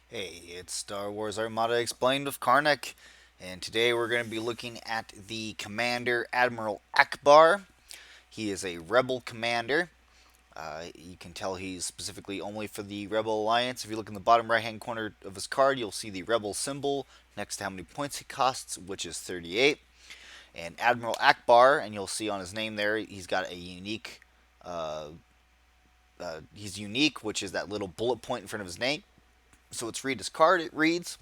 Hey, it's Star Wars Armada Explained with Karnak, and today we're going to be looking at the commander Admiral Ackbar. He is a rebel commander. You can tell he's specifically only for the Rebel Alliance. If you look in the bottom right hand corner of his card, you'll see the Rebel symbol next to how many points he costs, which is 38. And Admiral Ackbar, and you'll see on his name there, he's got a unique. He's unique, which is that little bullet point in front of his name. So let's read his card. It reads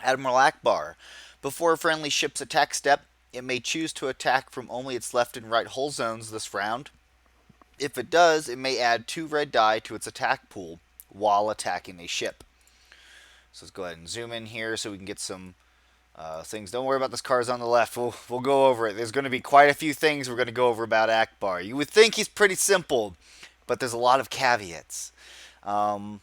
Admiral Ackbar. Before a friendly ship's attack step, it may choose to attack from only its left and right hull zones this round. If it does, it may add 2 red die to its attack pool while attacking a ship. So let's go ahead and zoom in here so we can get some things. Don't worry about this card on the left. We'll go over it. There's going to be quite a few things we're going to go over about Ackbar. You would think he's pretty simple, but there's a lot of caveats. Um,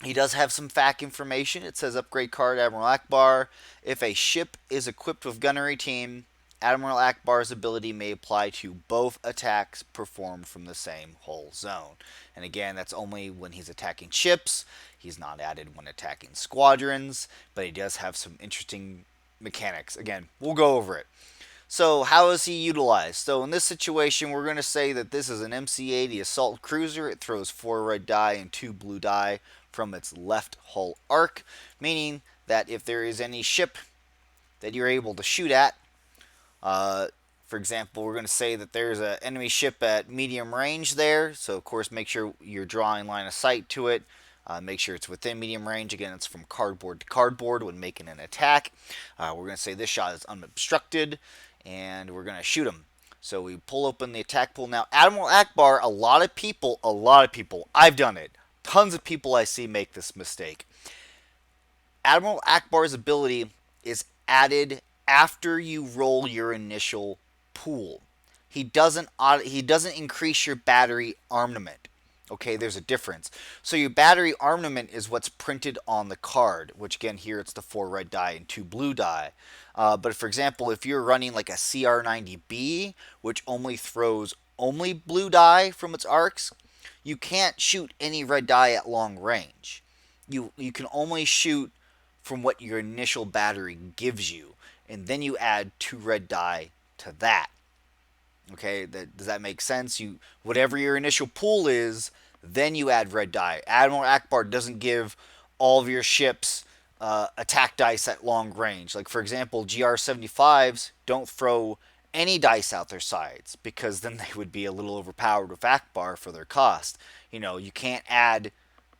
He does have some FAQ information. It says upgrade card Admiral Ackbar. If a ship is equipped with Gunnery Team, Admiral Ackbar's ability may apply to both attacks performed from the same hull zone. And again, that's only when he's attacking ships. He's not added when attacking squadrons, but he does have some interesting mechanics. Again, we'll go over it. So, how is he utilized? So, in this situation, we're going to say that this is an MC-80 assault cruiser. It throws 4 red die and 2 blue die from its left hull arc, meaning that if there is any ship that you're able to shoot at, uh, for example, we're going to say that there's an enemy ship at medium range there. So, of course, make sure you're drawing line of sight to it. Make sure it's within medium range. Again, it's from cardboard to cardboard when making an attack. We're going to say this shot is unobstructed, and we're going to shoot him. So we pull open the attack pool. Now, Admiral Ackbar, a lot of people, I've done it. Tons of people I see make this mistake. Admiral Ackbar's ability is added after you roll your initial pool. He doesn't increase your battery armament. Okay, there's a difference. So your battery armament is what's printed on the card, which again here it's the 4 red die and 2 blue die. But for example, if you're running like a CR90B, which only throws only blue die from its arcs, you can't shoot any red die at long range. You can only shoot from what your initial battery gives you, and then you add 2 red die to that. Okay, does that make sense? You whatever your initial pool is, then you add red die. Admiral Ackbar doesn't give all of your ships attack dice at long range. Like for example, GR75s don't throw any dice out their sides because then they would be a little overpowered with Ackbar for their cost. You can't add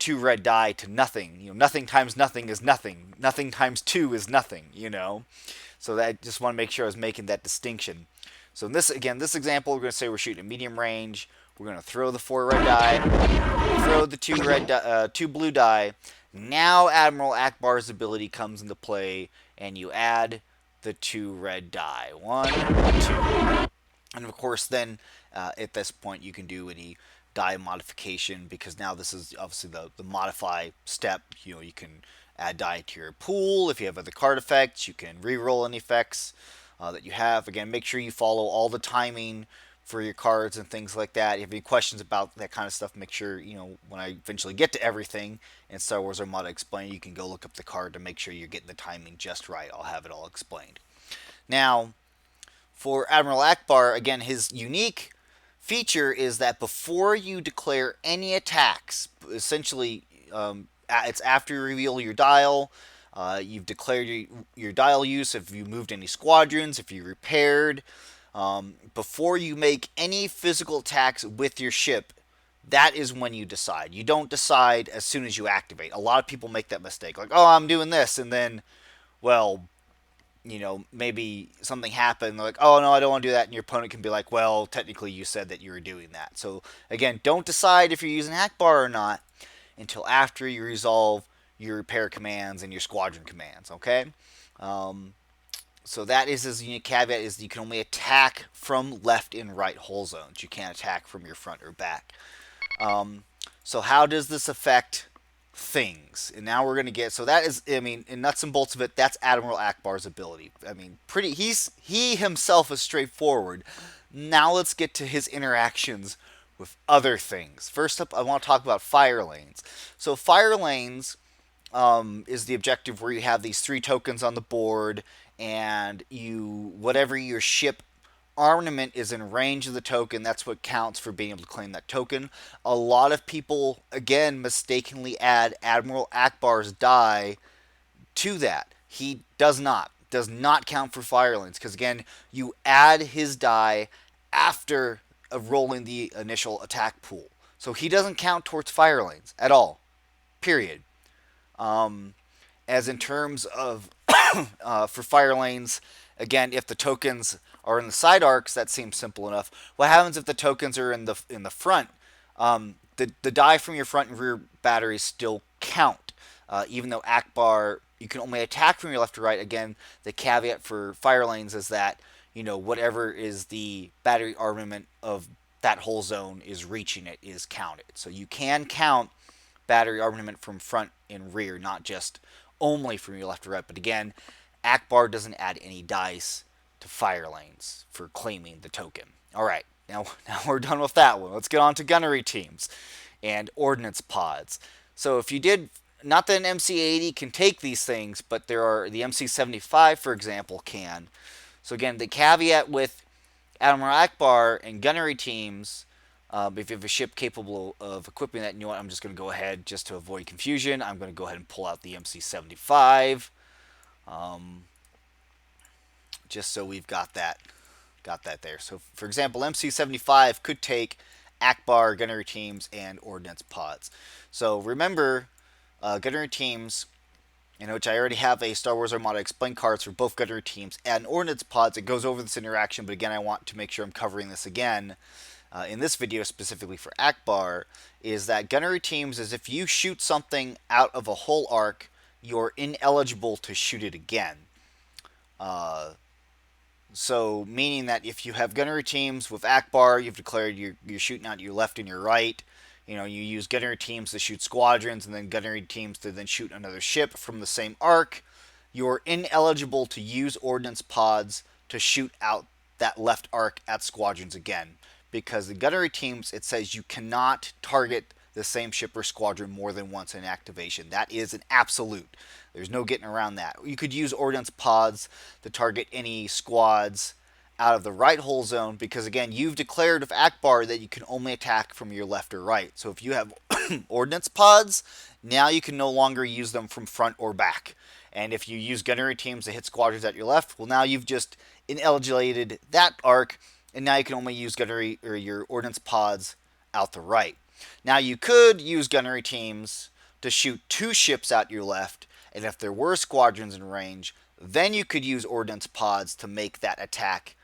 2 red die to nothing. Nothing times nothing is nothing. Nothing times two is nothing. So that I just want to make sure I was making that distinction. So in this example, we're going to say we're shooting at medium range. We're going to throw the 4 red die, throw the 2 blue die. Now Admiral Ackbar's ability comes into play, and you add the 2 red die. One, two. And of course, then at this point, you can do any die modification because now this is obviously the modify step. You can add die to your pool. If you have other card effects, you can re-roll any effects that you have. Again, make sure you follow all the timing for your cards and things like that. If you have any questions about that kind of stuff, make sure, when I eventually get to everything in Star Wars Armada Explained, you can go look up the card to make sure you're getting the timing just right. I'll have it all explained. Now, for Admiral Ackbar, again, his unique feature is that before you declare any attacks, essentially, it's after you reveal your dial. You've declared your dial use, if you moved any squadrons, if you repaired. Before you make any physical attacks with your ship, that is when you decide. You don't decide as soon as you activate. A lot of people make that mistake. Like, oh, I'm doing this. And then, well, maybe something happened. They're like, oh, no, I don't want to do that. And your opponent can be like, well, technically you said that you were doing that. So, again, don't decide if you're using Ackbar or not until after you resolve your repair commands and your squadron commands, okay? So that is his unique caveat is you can only attack from left and right hull zones. You can't attack from your front or back. So how does this affect things? And now we're going to get, so that is, in nuts and bolts of it, that's Admiral Ackbar's ability. He himself is straightforward. Now let's get to his interactions with other things. First up, I want to talk about fire lanes. So fire lanes is the objective where you have these 3 tokens on the board, and you whatever your ship armament is in range of the token, that's what counts for being able to claim that token. A lot of people, again, mistakenly add Admiral Ackbar's die to that. He does not count for fire lanes, because again, you add his die after rolling the initial attack pool. So he doesn't count towards fire lanes at all. Period. As in terms of for fire lanes, again, if the tokens are in the side arcs, that seems simple enough. What happens if the tokens are in the front? The die from your front and rear batteries still count, even though Ackbar, you can only attack from your left to right. Again, the caveat for fire lanes is that whatever is the battery armament of that whole zone is reaching it is counted. So you can count battery armament from front and rear, not just only from your left to right. But again, Ackbar doesn't add any dice to fire lanes for claiming the token. All right, now we're done with that one. Let's get on to gunnery teams and ordnance pods. So if you did, not that an MC80 can take these things, but there are the MC75, for example, can. So again, the caveat with Admiral Ackbar and gunnery teams, if you have a ship capable of equipping that, you know what, I'm just going to go ahead, just to avoid confusion, I'm going to go ahead and pull out the MC75, just so we've got that there. So for example, MC75 could take Ackbar, gunnery teams, and ordnance pods. So remember, gunnery teams, in which I already have a Star Wars Armada explain cards for both gunnery teams and ordnance pods. It goes over this interaction, but again, I want to make sure I'm covering this again in this video specifically for Ackbar, is that gunnery teams is if you shoot something out of a hull arc, you're ineligible to shoot it again. So meaning that if you have gunnery teams with Ackbar, you've declared you're shooting out your left and your right. You use gunnery teams to shoot squadrons, and then gunnery teams to then shoot another ship from the same arc. You're ineligible to use ordnance pods to shoot out that left arc at squadrons again. Because the gunnery teams, it says you cannot target the same ship or squadron more than once in activation. That is an absolute. There's no getting around that. You could use ordnance pods to target any squads out of the right hull zone, because again, you've declared with Ackbar that you can only attack from your left or right. So if you have ordnance pods, now you can no longer use them from front or back. And if you use gunnery teams to hit squadrons at your left, well, now you've just ineligilated that arc, and now you can only use gunnery or your ordnance pods out the right. Now you could use gunnery teams to shoot 2 ships out your left, and if there were squadrons in range, then you could use ordnance pods to make that attack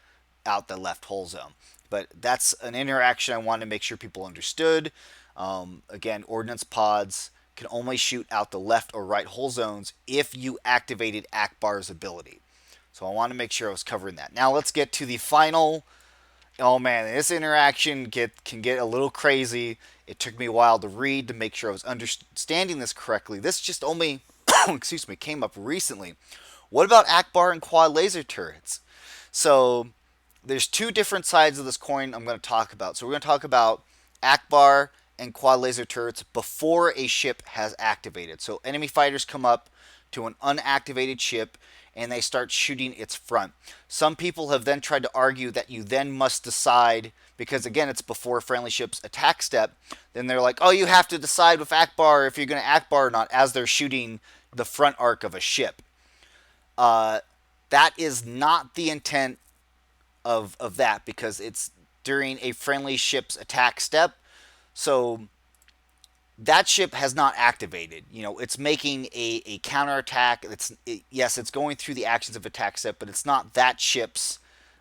out the left hull zone. But that's an interaction I wanted to make sure people understood. Again, ordnance pods can only shoot out the left or right hull zones if you activated Ackbar's ability. So I want to make sure I was covering that. Now let's get to the final. Oh man, this interaction can get a little crazy. It took me a while to read to make sure I was understanding this correctly. This just only excuse me, came up recently. What about Ackbar and quad laser turrets? So there's 2 different sides of this coin I'm going to talk about. So we're going to talk about Ackbar and quad laser turrets before a ship has activated. So enemy fighters come up to an unactivated ship and they start shooting its front. Some people have then tried to argue that you then must decide, because again, it's before friendly ship's attack step, then they're like, oh, you have to decide with Ackbar if you're going to Ackbar or not as they're shooting the front arc of a ship. That is not the intent of that, because it's during a friendly ship's attack step. So that ship has not activated. It's making a counterattack. Yes, it's going through the actions of attack step, but it's not that ship's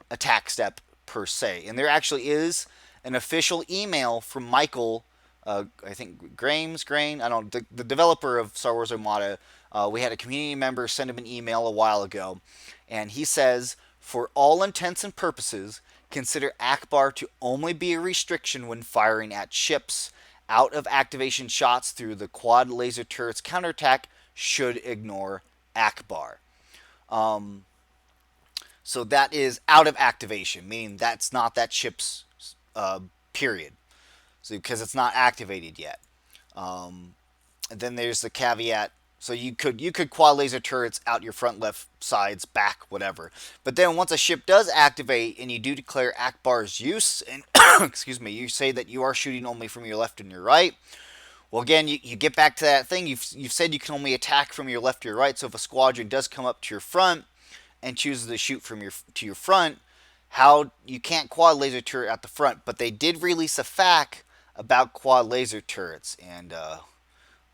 attack step per se. And there actually is an official email from Michael, I think Grain, I don't know, the developer of Star Wars Armada. We had a community member send him an email a while ago, and he says, for all intents and purposes, consider Ackbar to only be a restriction when firing at ships. Out of activation shots through the quad laser turret's counterattack should ignore Ackbar. So that is out of activation, meaning that's not that ship's period. So because it's not activated yet. And then there's the caveat So you could quad laser turrets out your front, left, sides, back, whatever. But then once a ship does activate and you do declare Ackbar's use, and excuse me, you say that you are shooting only from your left and your right. Well, again, you get back to that thing. You've said you can only attack from your left or your right. So if a squadron does come up to your front and chooses to shoot from your front, how you can't quad laser turret at the front. But they did release a fact about quad laser turrets, and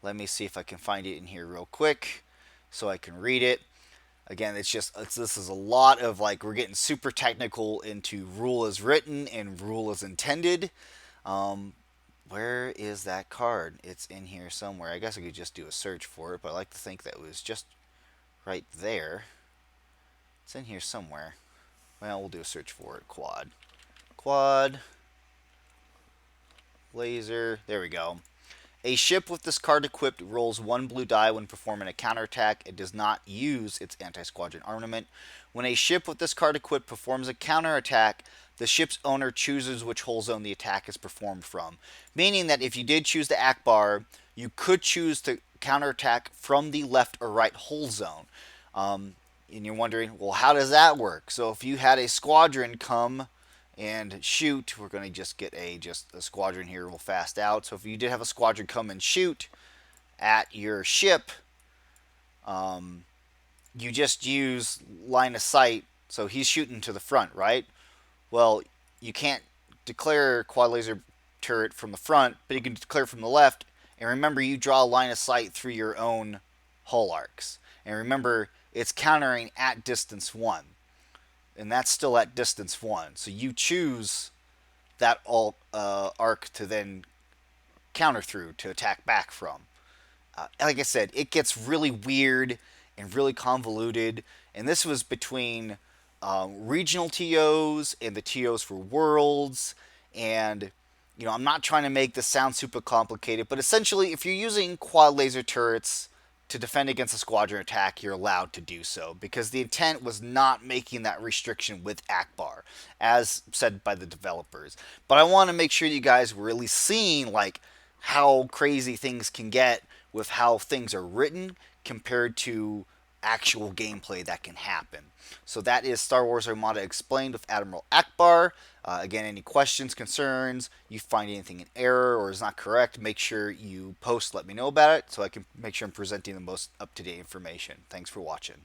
let me see if I can find it in here real quick so I can read it. Again, this is a lot of like we're getting super technical into rule as written and rule as intended. Um, where is that card? It's in here somewhere. I guess I could just do a search for it, but I like to think that it was just right there. It's in here somewhere. Well, we'll do a search for it. Quad laser. There we go. A ship with this card equipped rolls 1 blue die when performing a counterattack. It does not use its anti-squadron armament. When a ship with this card equipped performs a counterattack, the ship's owner chooses which hull zone the attack is performed from. Meaning that if you did choose the Ackbar, you could choose to counterattack from the left or right hull zone. And you're wondering, well, how does that work? So if you had a squadron come and shoot, we're going to just get a squadron here real fast out. So if you did have a squadron come and shoot at your ship, you just use line of sight. So he's shooting to the front, right? Well, you can't declare quad laser turret from the front, but you can declare from the left. And remember, you draw a line of sight through your own hull arcs. And remember, it's countering at distance 1. And that's still at distance 1. So you choose that arc to then counter through to attack back from. Like I said, it gets really weird and really convoluted. And this was between regional TOs and the TOs for worlds. And, I'm not trying to make this sound super complicated, but essentially, if you're using quad laser turrets to defend against a squadron attack, you're allowed to do so, because the intent was not making that restriction with Ackbar, as said by the developers. But I want to make sure you guys were really seeing like how crazy things can get with how things are written compared to actual gameplay that can happen. So that is Star Wars Armada Explained with Admiral Ackbar. Again, any questions, concerns, you find anything in error or is not correct, make sure you post, let me know about it, so I can make sure I'm presenting the most up-to-date information. Thanks for watching.